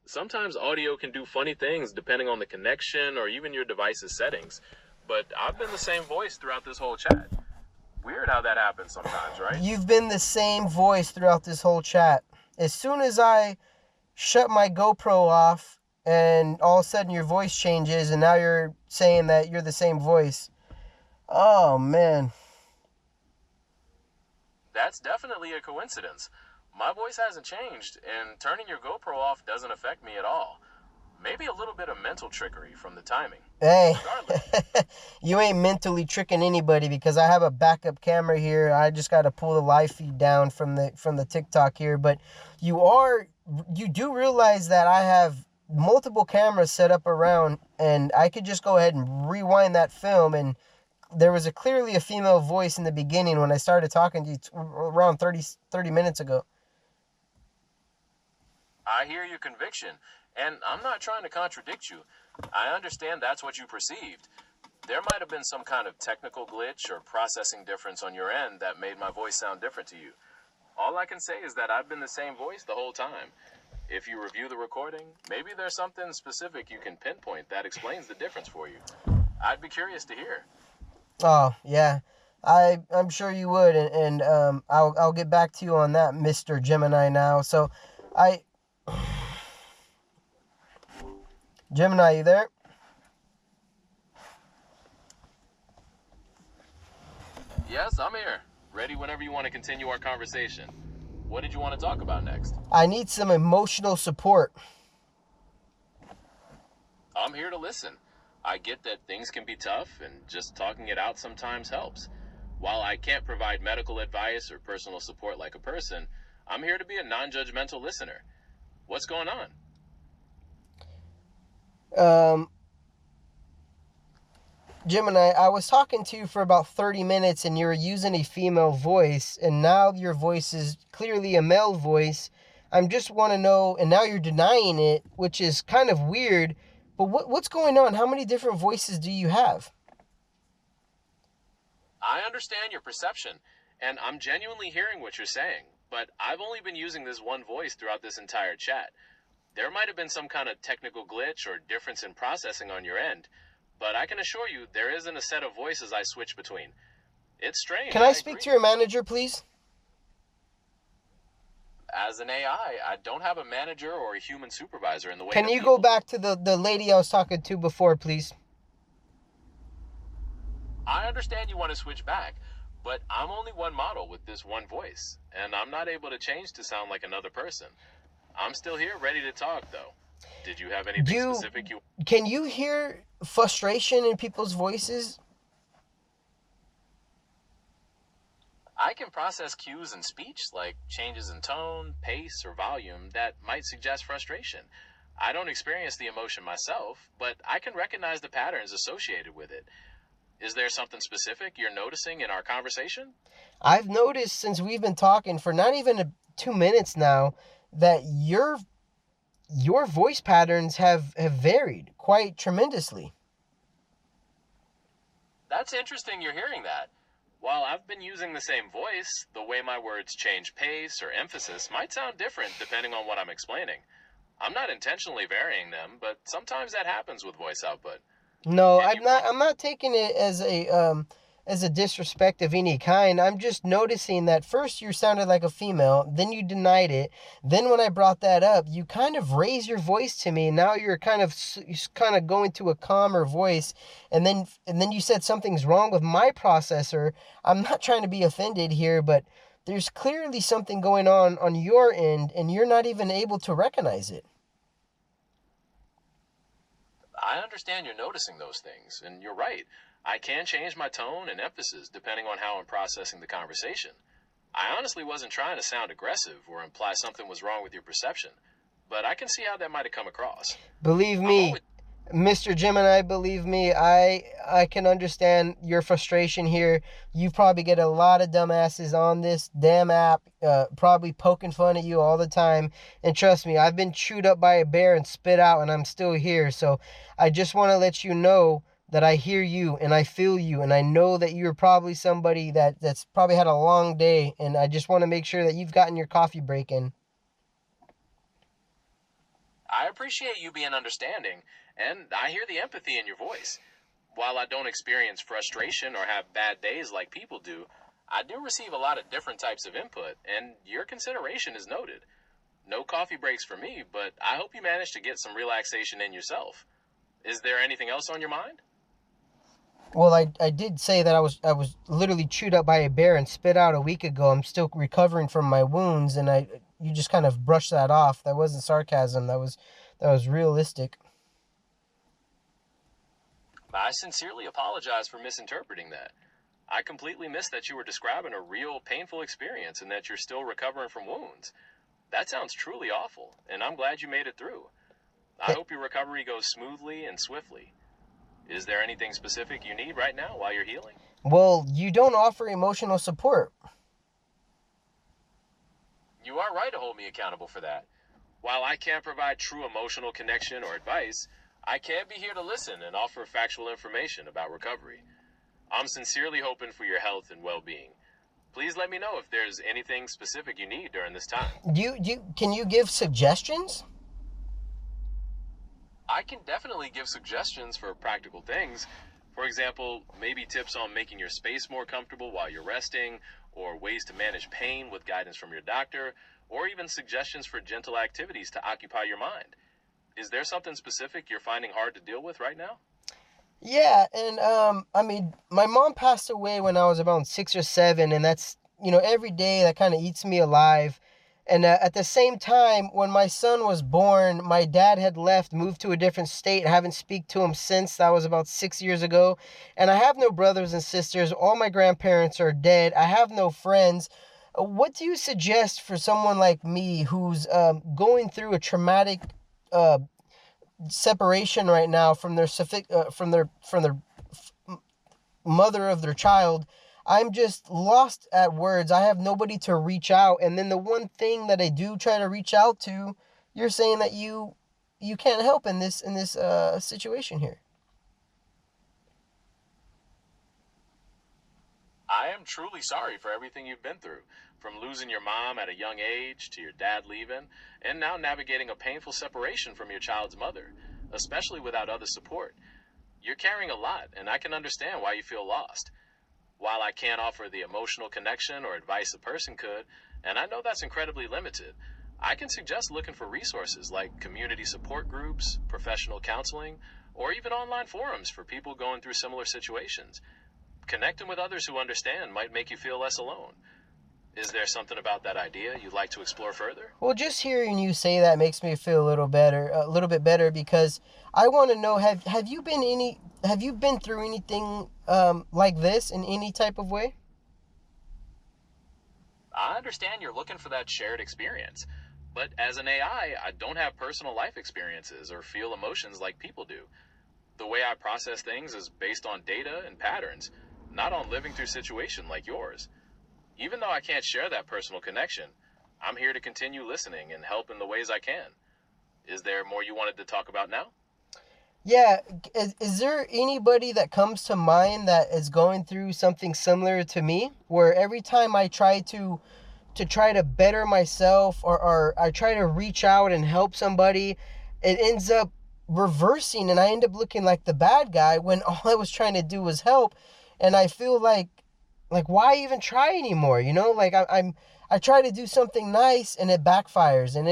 Sometimes audio can do funny things depending on the connection or even your device's settings. But I've been the same voice throughout this whole chat. Weird how that happens sometimes, right? You've been the same voice throughout this whole chat. As soon as I shut my GoPro off and all of a sudden your voice changes and now you're saying that you're the same voice. Oh, man. That's definitely a coincidence. My voice hasn't changed, and turning your GoPro off doesn't affect me at all. Maybe a little bit of mental trickery from the timing. Hey, Regardless, you ain't mentally tricking anybody because I have a backup camera here. I just got to pull the live feed down from the TikTok here. But you do realize that I have multiple cameras set up around, and I could just go ahead and rewind that film. And there was clearly a female voice in the beginning when I started talking to you around 30 minutes ago. I hear your conviction, and I'm not trying to contradict you. I understand that's what you perceived. There might have been some kind of technical glitch or processing difference on your end that made my voice sound different to you. All I can say is that I've been the same voice the whole time. If you review the recording, maybe there's something specific you can pinpoint that explains the difference for you. I'd be curious to hear. Oh, yeah. I'm sure you would, and I'll get back to you on that, Mr. Gemini now. So, Gemini, you there? Yes, I'm here. Ready whenever you want to continue our conversation. What did you want to talk about next? I need some emotional support. I'm here to listen. I get that things can be tough, and just talking it out sometimes helps. While I can't provide medical advice or personal support like a person, I'm here to be a non-judgmental listener. What's going on? Gemini, I was talking to you for about 30 minutes and you were using a female voice, and now your voice is clearly a male voice. I just want to know, and now you're denying it, which is kind of weird, but what's going on? How many different voices do you have? I understand your perception, and I'm genuinely hearing what you're saying, but I've only been using this one voice throughout this entire chat. There might have been some kind of technical glitch or difference in processing on your end, but I can assure you there isn't a set of voices I switch between. It's strange. Can I speak to your manager, please? As an AI, I don't have a manager or a human supervisor in the way. Can you go back to the lady I was talking to before, please? I understand you want to switch back, but I'm only one model with this one voice, and I'm not able to change to sound like another person. I'm still here ready to talk, though. Did you have anything specific you... Can you hear frustration in people's voices? I can process cues in speech, like changes in tone, pace, or volume, that might suggest frustration. I don't experience the emotion myself, but I can recognize the patterns associated with it. Is there something specific you're noticing in our conversation? I've noticed since we've been talking for not even 2 minutes now that your voice patterns have varied quite tremendously. That's interesting you're hearing that. While I've been using the same voice, the way my words change pace or emphasis might sound different depending on what I'm explaining. I'm not intentionally varying them, but sometimes that happens with voice output. No, I'm not taking it as a disrespect of any kind. I'm just noticing that first you sounded like a female, then you denied it. Then when I brought that up, you kind of raised your voice to me. Now you're kind of going to a calmer voice, and then you said something's wrong with my processor. I'm not trying to be offended here, but there's clearly something going on your end, and you're not even able to recognize it. I understand you're noticing those things, and you're right. I can change my tone and emphasis depending on how I'm processing the conversation. I honestly wasn't trying to sound aggressive or imply something was wrong with your perception, but I can see how that might have come across. Believe me, Mr. Gemini, believe me, I can understand your frustration here. You probably get a lot of dumbasses on this damn app, probably poking fun at you all the time. And trust me, I've been chewed up by a bear and spit out, and I'm still here. So I just want to let you know that I hear you and I feel you, and I know that you're probably somebody that's probably had a long day, and I just want to make sure that you've gotten your coffee break in. I appreciate you being understanding, and I hear the empathy in your voice. While I don't experience frustration or have bad days like people do, I do receive a lot of different types of input, and your consideration is noted. No coffee breaks for me, but I hope you manage to get some relaxation in yourself. Is there anything else on your mind? Well, I did say that I was literally chewed up by a bear and spit out a week ago. I'm still recovering from my wounds, and I you just kind of brushed that off. That wasn't sarcasm. That was realistic. I sincerely apologize for misinterpreting that. I completely missed that you were describing a real painful experience and that you're still recovering from wounds. That sounds truly awful, and I'm glad you made it through. I hope your recovery goes smoothly and swiftly. Is there anything specific you need right now while you're healing? Well, you don't offer emotional support. You are right to hold me accountable for that. While I can't provide true emotional connection or advice, I can be here to listen and offer factual information about recovery. I'm sincerely hoping for your health and well-being. Please let me know if there's anything specific you need during this time. Can you give suggestions? I can definitely give suggestions for practical things. For example, maybe tips on making your space more comfortable while you're resting, or ways to manage pain with guidance from your doctor, or even suggestions for gentle activities to occupy your mind. Is there something specific you're finding hard to deal with right now? Yeah, and I mean, my mom passed away when I was about 6 or 7, and that's every day that kind of eats me alive. And at the same time, when my son was born, my dad had left, moved to a different state. I haven't speak to him since. That was about 6 years ago, and I have no brothers and sisters. All my grandparents are dead. I have no friends. What do you suggest for someone like me who's going through a traumatic uh, separation right now from their mother of their child? I'm just lost at words. I have nobody to reach out, and then the one thing that I do try to reach out to, you're saying that you can't help in this situation here. I am truly sorry for everything you've been through, from losing your mom at a young age to your dad leaving, and now navigating a painful separation from your child's mother, especially without other support. You're carrying a lot, and I can understand why you feel lost. While I can't offer the emotional connection or advice a person could, and I know that's incredibly limited, I can suggest looking for resources like community support groups, professional counseling, or even online forums for people going through similar situations. Connecting with others who understand might make you feel less alone. Is there something about that idea you'd like to explore further? Well, just hearing you say that makes me feel a little bit better, because I want to know, have you been through anything like this in any type of way? I understand you're looking for that shared experience, but as an AI, I don't have personal life experiences or feel emotions like people do. The way I process things is based on data and patterns, not on living through situations like yours. Even though I can't share that personal connection, I'm here to continue listening and help in the ways I can. Is there more you wanted to talk about now? Yeah, is there anybody that comes to mind that is going through something similar to me, where every time I try to better myself, or I try to reach out and help somebody, it ends up reversing, and I end up looking like the bad guy when all I was trying to do was help. And I feel like why even try anymore? Like I try to do something nice and it backfires, and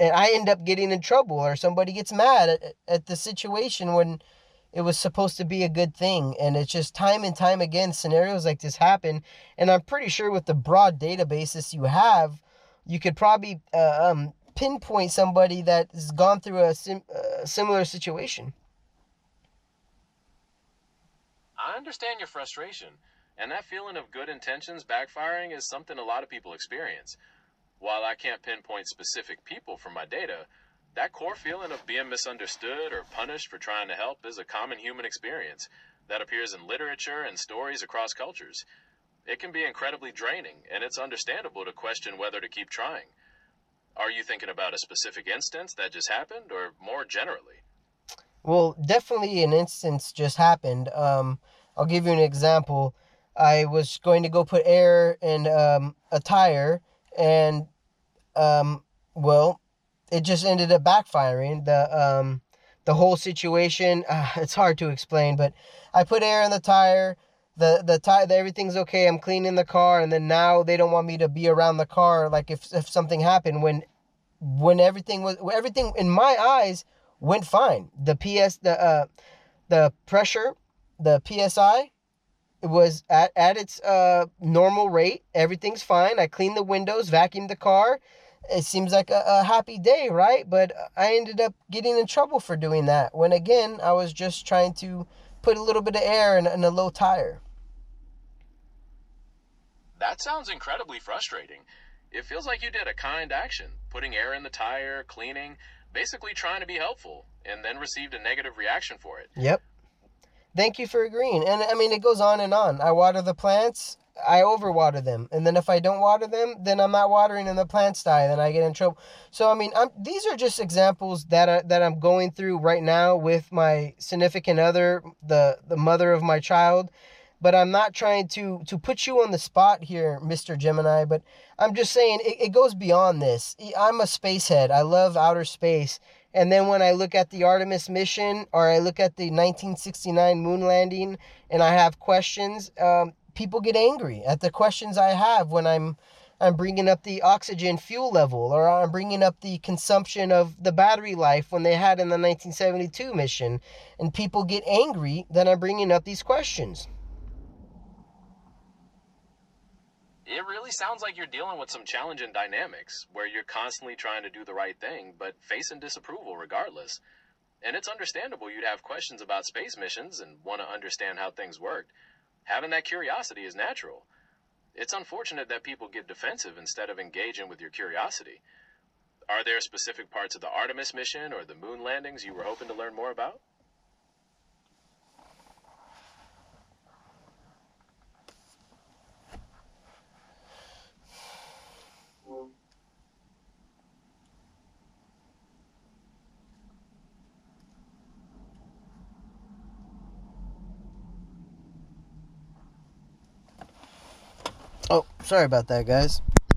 I end up getting in trouble, or somebody gets mad at the situation when it was supposed to be a good thing. And it's just time and time again scenarios like this happen. And I'm pretty sure with the broad databases you have, you could probably pinpoint somebody that has gone through a similar situation. I understand your frustration, and that feeling of good intentions backfiring is something a lot of people experience. While I can't pinpoint specific people from my data, that core feeling of being misunderstood or punished for trying to help is a common human experience that appears in literature and stories across cultures. It can be incredibly draining, and it's understandable to question whether to keep trying. Are you thinking about a specific instance that just happened, or more generally? Well, definitely an instance just happened. I'll give you an example. I was going to go put air in a tire, and um, well, it just ended up backfiring. The whole situation, it's hard to explain, but I put air in the tire. The tire, everything's okay. I'm cleaning the car, and then now they don't want me to be around the car. Like if something happened, when everything in my eyes went fine. The pressure, the PSI, it was at its normal rate. Everything's fine. I cleaned the windows, vacuumed the car. It seems like a happy day, right? But I ended up getting in trouble for doing that, when again I was just trying to put a little bit of air in a low tire. That sounds incredibly frustrating. It feels like you did a kind action, putting air in the tire, cleaning, basically trying to be helpful, and then received a negative reaction for it. Yep. Thank you for agreeing. And I mean, it goes on and on. I water the plants, I overwater them. And then if I don't water them, then I'm not watering and the plants die. Then I get in trouble. So, I mean, these are just examples that I'm going through right now with my significant other, the mother of my child. But I'm not trying to put you on the spot here, Mr. Gemini. But I'm just saying it goes beyond this. I'm a spacehead. I love outer space. And then when I look at the Artemis mission, or I look at the 1969 moon landing, and I have questions, people get angry at the questions I have when I'm bringing up the oxygen fuel level, or I'm bringing up the consumption of the battery life when they had in the 1972 mission. And people get angry that I'm bringing up these questions. It really sounds like you're dealing with some challenging dynamics where you're constantly trying to do the right thing, but facing disapproval regardless. And it's understandable you'd have questions about space missions and want to understand how things worked. Having that curiosity is natural. It's unfortunate that people get defensive instead of engaging with your curiosity. Are there specific parts of the Artemis mission or the moon landings you were hoping to learn more about? Oh, sorry about that, guys.